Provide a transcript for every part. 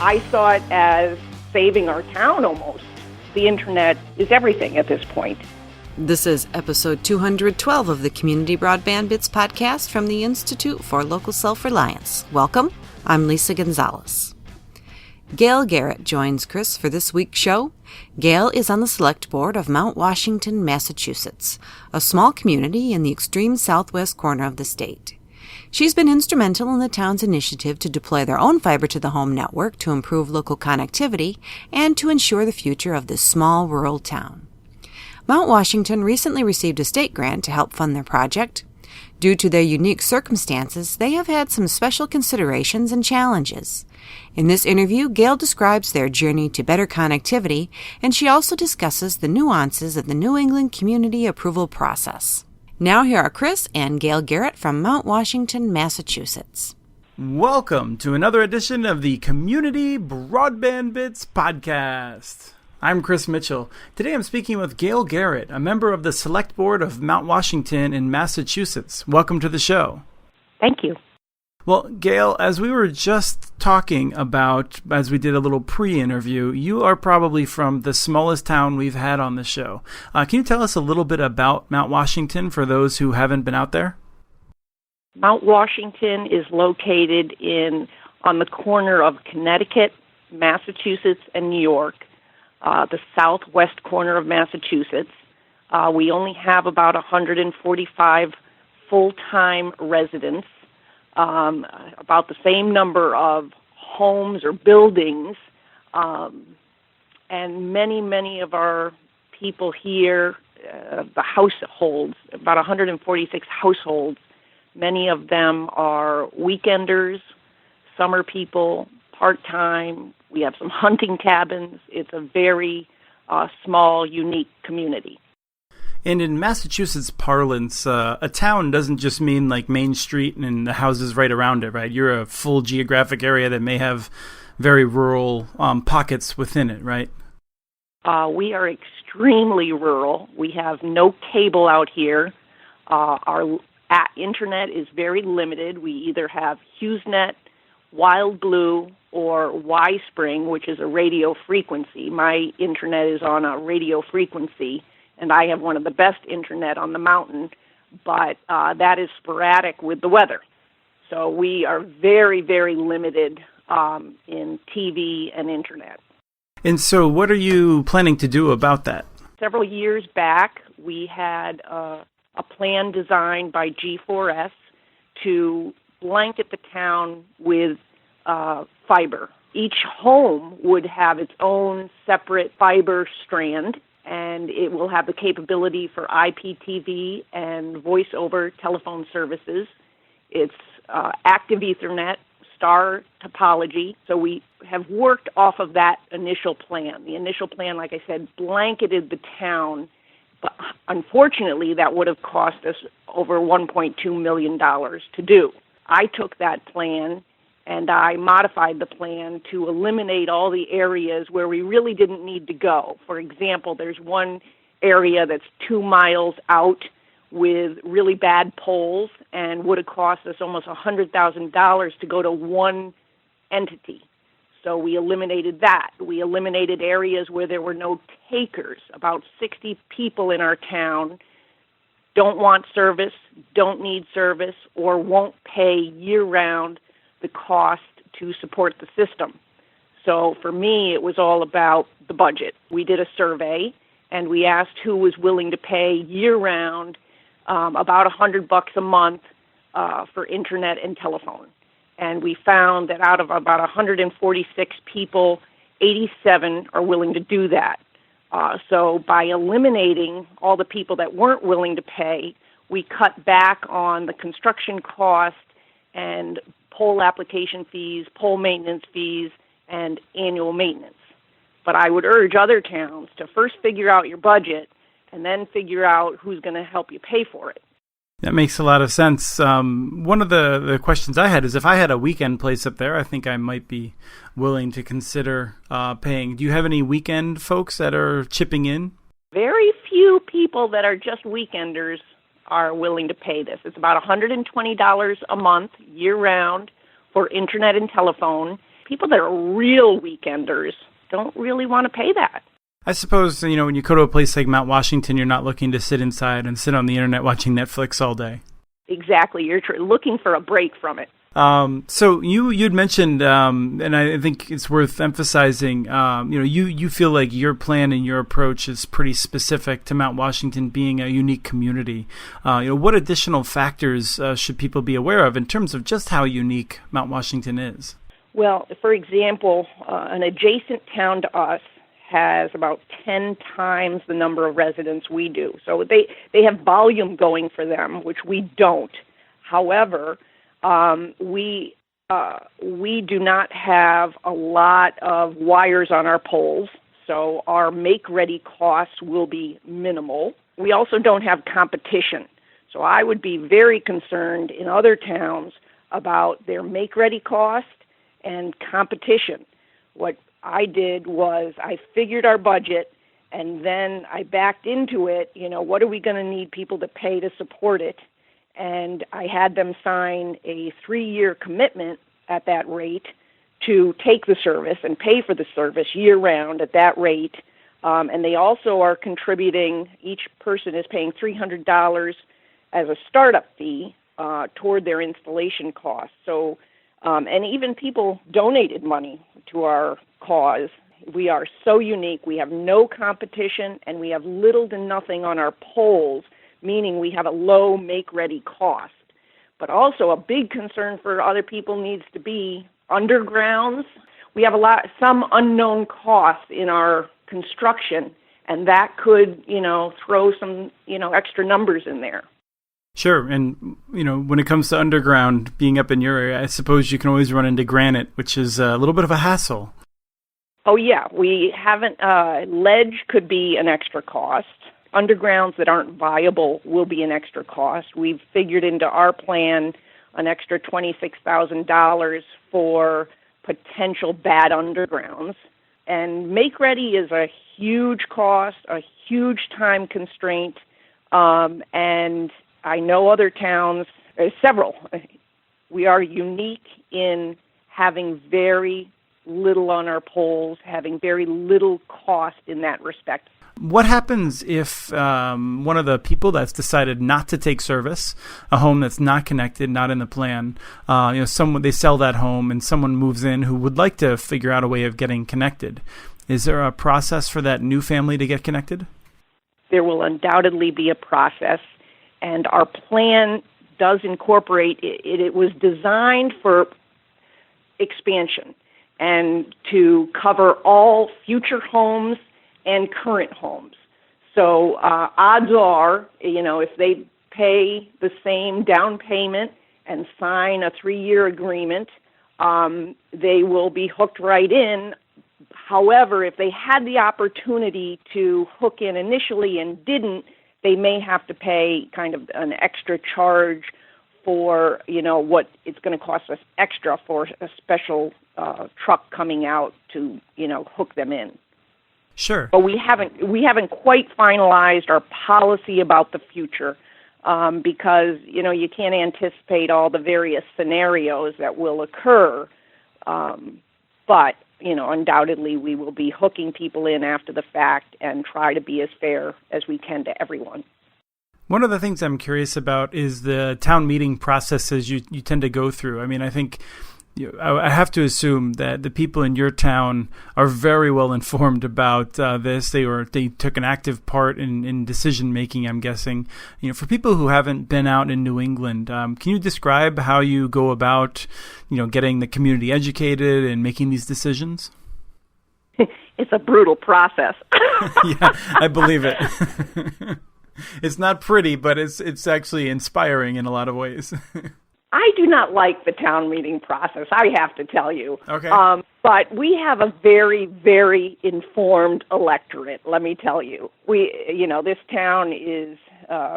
I saw it as saving our town almost. The internet is everything at this point. This is episode 212 of the Community Broadband Bits podcast from the Institute for Local Self-Reliance. Welcome, I'm Lisa Gonzalez. Gail Garrett joins Chris for this week's show. Gail is on the select board of Mount Washington, Massachusetts, a small community in the extreme southwest corner of the state. She's been instrumental in the town's initiative to deploy their own fiber-to-the-home network to improve local connectivity and to ensure the future of this small rural town. Mount Washington recently received a state grant to help fund their project. Due to their unique circumstances, they have had some special considerations and challenges. In this interview, Gail describes their journey to better connectivity, and she also discusses the nuances of the New England community approval process. Now here are Chris and Gail Garrett from Mount Washington, Massachusetts. Welcome to another edition of the Community Broadband Bits podcast. I'm Chris Mitchell. Today I'm speaking with Gail Garrett, a member of the Select Board of Mount Washington in Massachusetts. Welcome to the show. Thank you. Well, Gail, as we were just talking about, as we did a little pre-interview, you are probably from the smallest town we've had on the show. Can you tell us a little bit about Mount Washington for those who haven't been out there? Mount Washington is located on the corner of Connecticut, Massachusetts, and New York, the southwest corner of Massachusetts. We only have about 145 full-time residents. About the same number of homes or buildings, and many of our people here, the households, about 146 households, many of them are weekenders, summer people, part-time. We have some hunting cabins. It's a very small, unique community. And in Massachusetts parlance, a town doesn't just mean like Main Street and the houses right around it, right? You're a full geographic area that may have very rural pockets within it, right? We are extremely rural. We have no cable out here. Our internet is very limited. We either have HughesNet, Wild Blue, or Y-Spring, which is a radio frequency. My internet is on a radio frequency, and I have one of the best internet on the mountain, but that is sporadic with the weather. So we are very, very limited in TV and internet. And so what are you planning to do about that? Several years back, we had a plan designed by G4S to blanket the town with fiber. Each home would have its own separate fiber strand, and it will have the capability for IPTV and voice-over telephone services. It's active Ethernet, star topology. So we have worked off of that initial plan. The initial plan, like I said, blanketed the town, but unfortunately that would have cost us over $1.2 million to do. I took that plan and I modified the plan to eliminate all the areas where we really didn't need to go. For example, there's one area that's 2 miles out with really bad poles and would have cost us almost $100,000 to go to one entity. So we eliminated that. We eliminated areas where there were no takers. About 60 people in our town don't want service, don't need service, or won't pay year-round the cost to support the system. So for me, it was all about the budget. We did a survey, and we asked who was willing to pay year-round about $100 a month for internet and telephone. And we found that out of about 146 people, 87 are willing to do that. So by eliminating all the people that weren't willing to pay, we cut back on the construction cost and pole application fees, pole maintenance fees, and annual maintenance. But I would urge other towns to first figure out your budget and then figure out who's going to help you pay for it. That makes a lot of sense. One of the questions I had is if I had a weekend place up there, I think I might be willing to consider paying. Do you have any weekend folks that are chipping in? Very few people that are just weekenders are willing to pay this. It's about $120 a month, year-round, for internet and telephone. People that are real weekenders don't really want to pay that. I suppose, when you go to a place like Mount Washington, you're not looking to sit inside and sit on the internet watching Netflix all day. Exactly. You're looking for a break from it. So you'd mentioned, and I think it's worth emphasizing, you feel like your plan and your approach is pretty specific to Mount Washington being a unique community. What additional factors should people be aware of in terms of just how unique Mount Washington is? Well, for example, an adjacent town to us has about 10 times the number of residents we do. So they have volume going for them, which we don't. However, we do not have a lot of wires on our poles, so our make-ready costs will be minimal. We also don't have competition. So I would be very concerned in other towns about their make-ready cost and competition. What I did was I figured our budget, and then I backed into it, what are we going to need people to pay to support it? And I had them sign a 3-year commitment at that rate to take the service and pay for the service year-round at that rate. And they also are contributing, each person is paying $300 as a startup fee toward their installation costs. So, and even people donated money to our cause. We are so unique. We have no competition, and we have little to nothing on our poles, meaning we have a low make-ready cost. But also a big concern for other people needs to be undergrounds. We have some unknown costs in our construction, and that could, throw some, extra numbers in there. Sure, and when it comes to underground being up in your area, I suppose you can always run into granite, which is a little bit of a hassle. Oh yeah, we haven't. Ledge could be an extra cost. Undergrounds that aren't viable will be an extra cost. We've figured into our plan an extra $26,000 for potential bad undergrounds. And make-ready is a huge cost, a huge time constraint, and I know other towns, several. We are unique in having very little on our poles, having very little cost in that respect. What happens if one of the people that's decided not to take service, a home that's not connected, not in the plan, they sell that home and someone moves in who would like to figure out a way of getting connected? Is there a process for that new family to get connected? There will undoubtedly be a process, and our plan does incorporate it. It was designed for expansion and to cover all future homes and current homes. So odds are, if they pay the same down payment and sign a 3-year agreement, they will be hooked right in. However, if they had the opportunity to hook in initially and didn't, they may have to pay kind of an extra charge for, what it's going to cost us extra for a special truck coming out to, hook them in. Sure. But we haven't quite finalized our policy about the future because, you can't anticipate all the various scenarios that will occur. But, undoubtedly we will be hooking people in after the fact and try to be as fair as we can to everyone. One of the things I'm curious about is the town meeting processes you tend to go through. I mean, I think I have to assume that the people in your town are very well informed about this. They took an active part in decision making, I'm guessing. For people who haven't been out in New England, can you describe how you go about, getting the community educated and making these decisions? It's a brutal process. Yeah, I believe it. It's not pretty, but it's actually inspiring in a lot of ways. I do not like the town meeting process, I have to tell you. Okay. But we have a very, very informed electorate, let me tell you. This town is,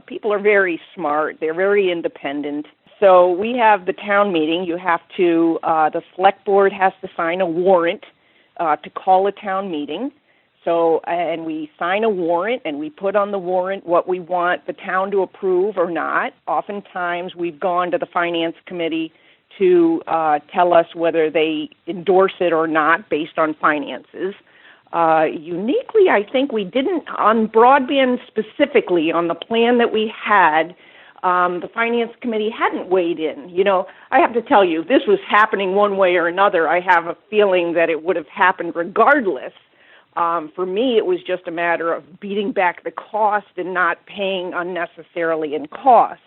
people are very smart, they're very independent. So we have the town meeting, the select board has to sign a warrant to call a town meeting. So, and we sign a warrant, and we put on the warrant what we want the town to approve or not. Oftentimes, we've gone to the finance committee to tell us whether they endorse it or not based on finances. Uniquely, I think we didn't, on broadband specifically, on the plan that we had, the Finance Committee hadn't weighed in. You know, I have to tell you, this was happening one way or another. I have a feeling that it would have happened regardless. For me, it was just a matter of beating back the cost and not paying unnecessarily in cost.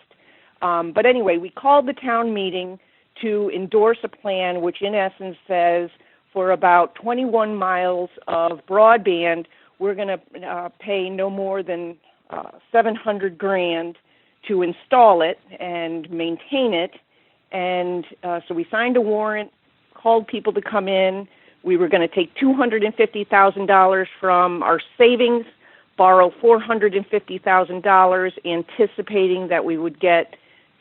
But anyway, we called the town meeting to endorse a plan which in essence says for about 21 miles of broadband, we're going to pay no more than $700,000 to install it and maintain it. And so we signed a warrant, called people to come in. We were going to take $250,000 from our savings, borrow $450,000, anticipating that we would get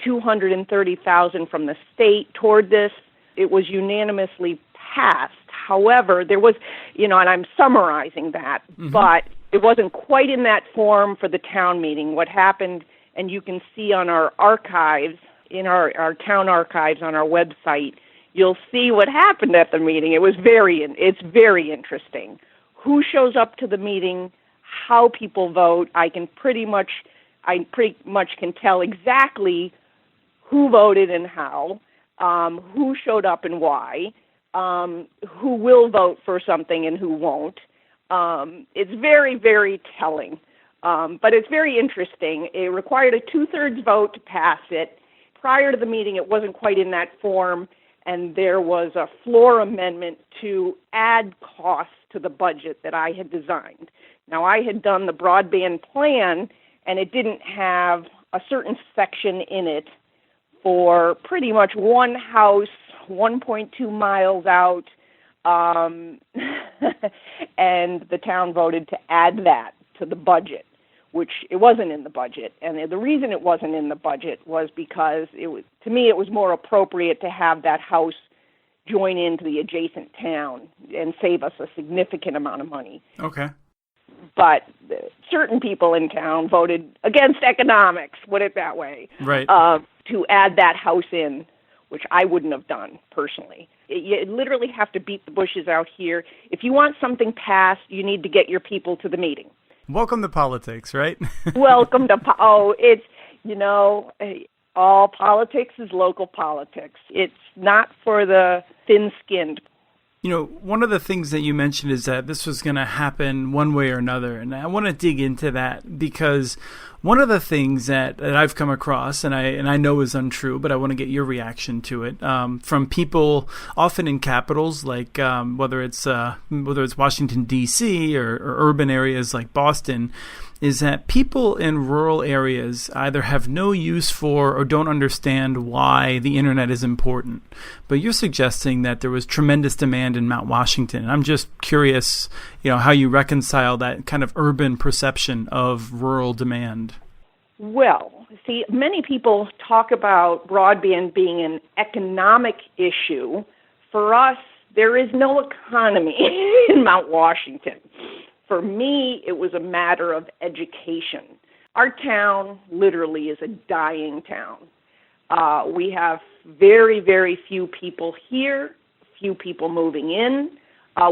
$230,000 from the state toward this. It was unanimously passed. However, there was, and I'm summarizing that, but it wasn't quite in that form for the town meeting. What happened, and you can see on our archives, in our town archives on our website, you'll see what happened at the meeting. It's very interesting. Who shows up to the meeting, how people vote. I pretty much can tell exactly who voted and how, who showed up and why, who will vote for something and who won't. It's very, very telling, but it's very interesting. It required a 2/3 vote to pass it. Prior to the meeting, it wasn't quite in that form, and there was a floor amendment to add costs to the budget that I had designed. Now, I had done the broadband plan, and it didn't have a certain section in it for pretty much one house, 1.2 miles out, and the town voted to add that to the budget, which it wasn't in the budget. And the reason it wasn't in the budget was because to me it was more appropriate to have that house join into the adjacent town and save us a significant amount of money. Okay. But certain people in town voted against economics, put it that way, right, to add that house in, which I wouldn't have done personally. You literally have to beat the bushes out here. If you want something passed, you need to get your people to the meeting. Welcome to politics, right? Welcome to, all politics is local politics. It's not for the thin-skinned. One of the things that you mentioned is that this was going to happen one way or another, and I want to dig into that because one of the things that I've come across, and I know is untrue, but I want to get your reaction to it, from people often in capitals, like whether it's Washington, D.C. or urban areas like Boston, is that people in rural areas either have no use for or don't understand why the internet is important. But you're suggesting that there was tremendous demand in Mount Washington. I'm just curious, how you reconcile that kind of urban perception of rural demand. Well, see, many people talk about broadband being an economic issue. For us, there is no economy in Mount Washington. For me, it was a matter of education. Our town literally is a dying town. We have very, very few people here, few people moving in.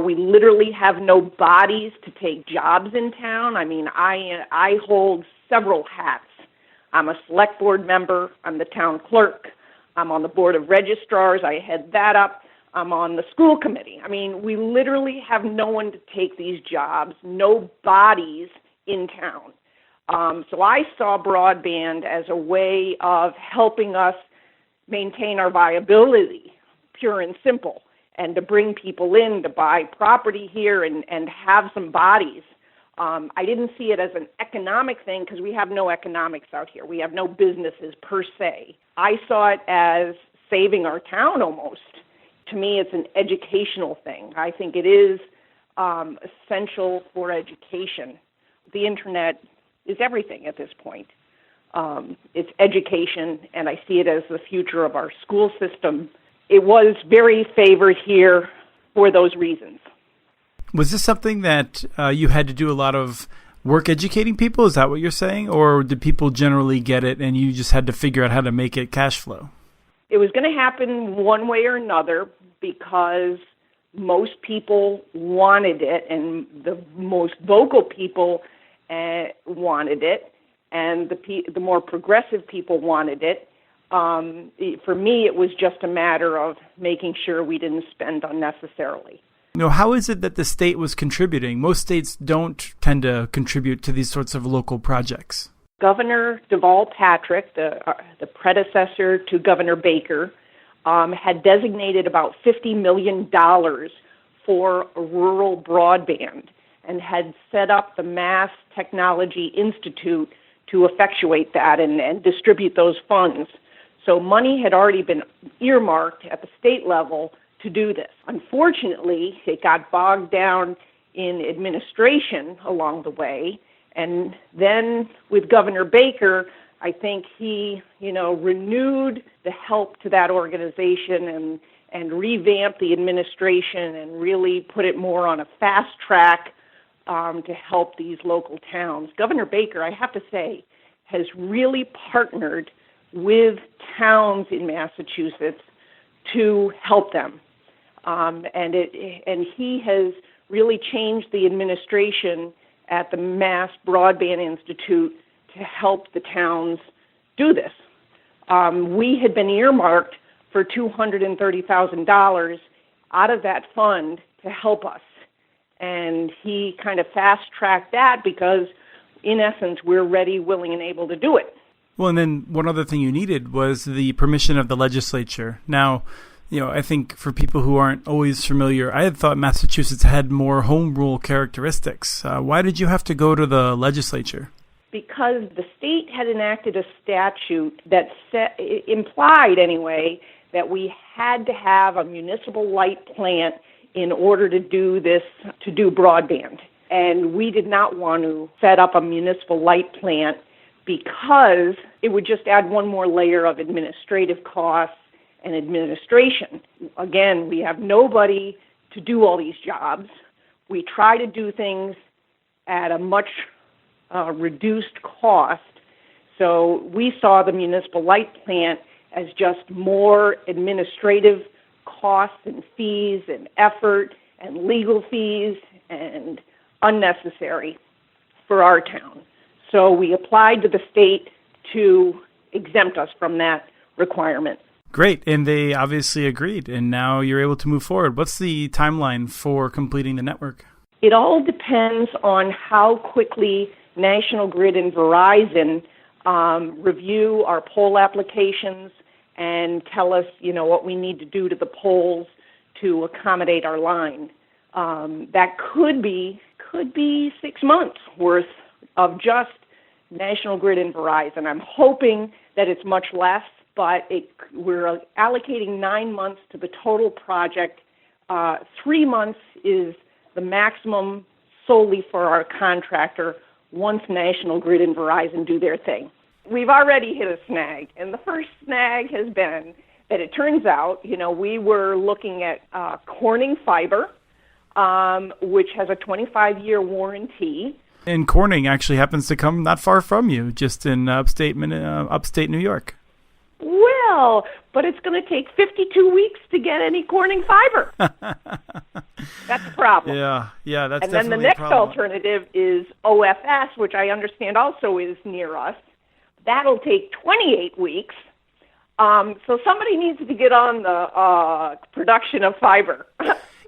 We literally have no bodies to take jobs in town. I mean, I hold several hats. I'm a select board member. I'm the town clerk. I'm on the board of registrars. I head that up. I'm on the school committee. I mean, we literally have no one to take these jobs, no bodies in town. So I saw broadband as a way of helping us maintain our viability, pure and simple, and to bring people in to buy property here and have some bodies. I didn't see it as an economic thing because we have no economics out here. We have no businesses per se. I saw it as saving our town almost. To me, it's an educational thing. I think it is essential for education. The internet is everything at this point. It's education, and I see it as the future of our school system. It was very favored here for those reasons. Was this something that you had to do a lot of work educating people? Is that what you're saying? Or did people generally get it and you just had to figure out how to make it cash flow? It was going to happen one way or another because most people wanted it, and the most vocal people wanted it, and the more progressive people wanted it. For me, it was just a matter of making sure we didn't spend unnecessarily. How is it that the state was contributing? Most states don't tend to contribute to these sorts of local projects. Governor Deval Patrick, the predecessor to Governor Baker, had designated about $50 million for rural broadband and had set up the Mass Technology Institute to effectuate that and distribute those funds. So money had already been earmarked at the state level to do this. Unfortunately, it got bogged down in administration along the way. And then with Governor Baker, I think he, renewed the help to that organization and revamped the administration and really put it more on a fast track to help these local towns. Governor Baker, I have to say, has really partnered with towns in Massachusetts to help them. And he has really changed the administration at the Mass Broadband Institute to help the towns do this. We had been earmarked for $230,000 out of that fund to help us. And he kind of fast-tracked that because, in essence, we're ready, willing, and able to do it. Well, and then one other thing you needed was the permission of the legislature. Now, I think for people who aren't always familiar, I had thought Massachusetts had more home rule characteristics. Why did you have to go to the legislature? Because the state had enacted a statute that implied, anyway, that we had to have a municipal light plant in order to do this, to do broadband. And we did not want to set up a municipal light plant because it would just add one more layer of administrative costs and administration. Again, we have nobody to do all these jobs. We try to do things at a much reduced cost. So we saw the municipal light plant as just more administrative costs and fees and effort and legal fees and unnecessary for our town. So we applied to the state to exempt us from that requirement. Great, and they obviously agreed, and now you're able to move forward. What's the timeline for completing the network? It all depends on how quickly National Grid and Verizon review our pole applications and tell us, what we need to do to the poles to accommodate our line. That could be 6 months worth of just National Grid and Verizon. I'm hoping that it's much less, but we're allocating 9 months to the total project. 3 months is the maximum solely for our contractor once National Grid and Verizon do their thing. We've already hit a snag, and the first snag has been that it turns out, we were looking at Corning fiber, which has a 25-year warranty. And Corning actually happens to come not far from you, just in upstate New York. Well, but it's going to take 52 weeks to get any Corning fiber. That's a problem. Yeah, that's definitely a problem. And then the next alternative is OFS, which I understand also is near us. That'll take 28 weeks. So somebody needs to get on the production of fiber.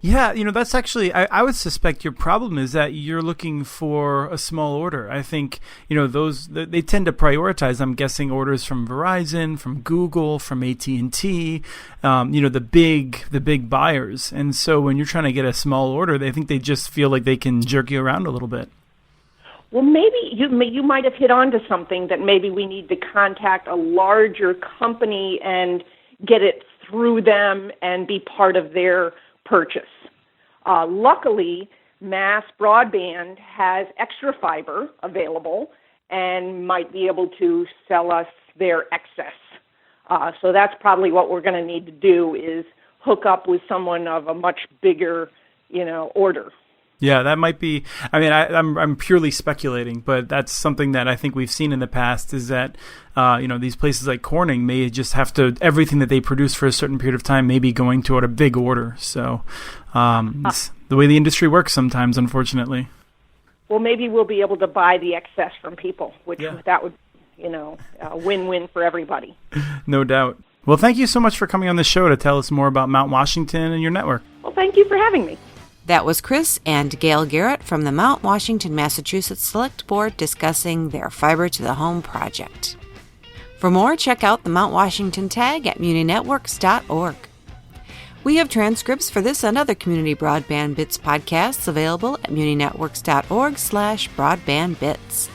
Yeah, that's actually, I would suspect your problem is that you're looking for a small order. I think, they tend to prioritize, I'm guessing, orders from Verizon, from Google, from AT&T, the big buyers. And so when you're trying to get a small order, they think they just feel like they can jerk you around a little bit. Well, maybe you might have hit on to something that maybe we need to contact a larger company and get it through them and be part of their purchase. Luckily, Mass Broadband has extra fiber available and might be able to sell us their excess. So that's probably what we're going to need to do is hook up with someone of a much bigger, order. Yeah, that might be. I mean, I'm purely speculating, but that's something that I think we've seen in the past. Is that these places like Corning may just have to everything that they produce for a certain period of time may be going to a big order. So it's the way the industry works sometimes, unfortunately. Well, maybe we'll be able to buy the excess from people, which that would, a win-win for everybody. No doubt. Well, thank you so much for coming on the show to tell us more about Mount Washington and your network. Well, thank you for having me. That was Chris and Gail Garrett from the Mount Washington, Massachusetts Select Board discussing their Fiber to the Home project. For more, check out the Mount Washington tag at muninetworks.org. We have transcripts for this and other Community Broadband Bits podcasts available at muninetworks.org/broadbandbits.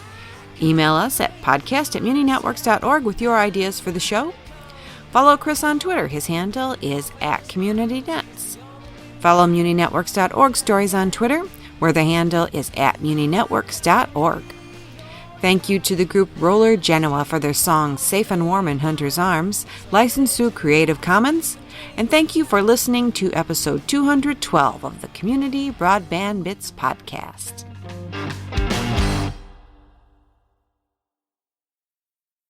Email us at podcast@muninetworks.org with your ideas for the show. Follow Chris on Twitter. His handle is @CommunityNets. Follow muninetworks.org stories on Twitter, where the handle is @muninetworks.org. Thank you to the group Roller Genoa for their song Safe and Warm in Hunter's Arms, licensed through Creative Commons. And thank you for listening to episode 212 of the Community Broadband Bits podcast.